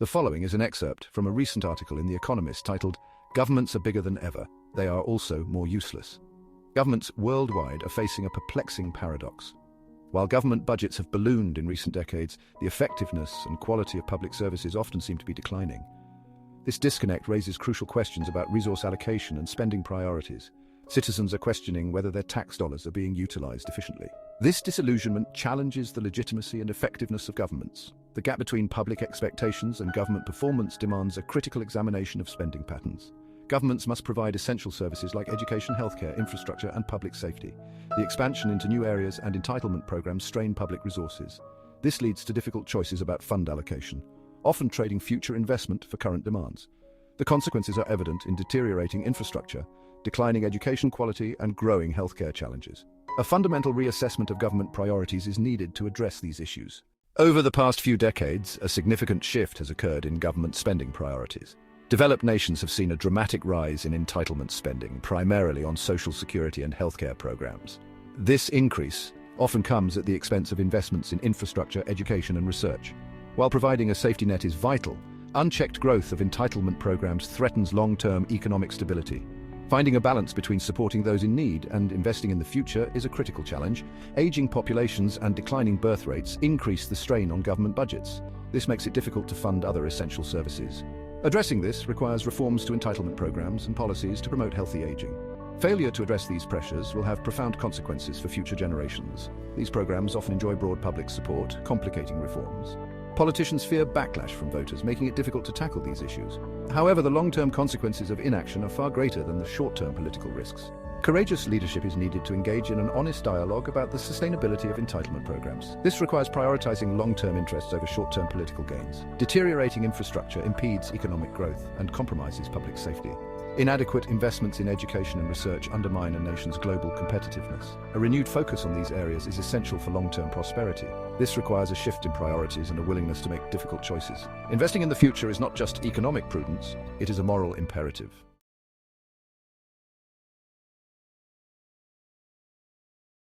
The following is an excerpt from a recent article in The Economist titled, "Governments are bigger than ever. They are also more useless." Governments worldwide are facing a perplexing paradox. While government budgets have ballooned in recent decades, the effectiveness and quality of public services often seem to be declining. This disconnect raises crucial questions about resource allocation and spending priorities. Citizens are questioning whether their tax dollars are being utilized efficiently. This disillusionment challenges the legitimacy and effectiveness of governments. The gap between public expectations and government performance demands a critical examination of spending patterns. Governments must provide essential services like education, healthcare, infrastructure, and public safety. The expansion into new areas and entitlement programs strain public resources. This leads to difficult choices about fund allocation, often trading future investment for current demands. The consequences are evident in deteriorating infrastructure, declining education quality, and growing healthcare challenges. A fundamental reassessment of government priorities is needed to address these issues. Over the past few decades, a significant shift has occurred in government spending priorities. Developed nations have seen a dramatic rise in entitlement spending, primarily on social security and healthcare programs. This increase often comes at the expense of investments in infrastructure, education, and research. While providing a safety net is vital, unchecked growth of entitlement programs threatens long-term economic stability. Finding a balance between supporting those in need and investing in the future is a critical challenge. Aging populations and declining birth rates increase the strain on government budgets. This makes it difficult to fund other essential services. Addressing this requires reforms to entitlement programs and policies to promote healthy aging. Failure to address these pressures will have profound consequences for future generations. These programs often enjoy broad public support, complicating reforms. Politicians fear backlash from voters, making it difficult to tackle these issues. However, the long-term consequences of inaction are far greater than the short-term political risks. Courageous leadership is needed to engage in an honest dialogue about the sustainability of entitlement programs. This requires prioritizing long-term interests over short-term political gains. Deteriorating infrastructure impedes economic growth and compromises public safety. Inadequate investments in education and research undermine a nation's global competitiveness. A renewed focus on these areas is essential for long-term prosperity. This requires a shift in priorities and a willingness to make difficult choices. Investing in the future is not just economic prudence, it is a moral imperative.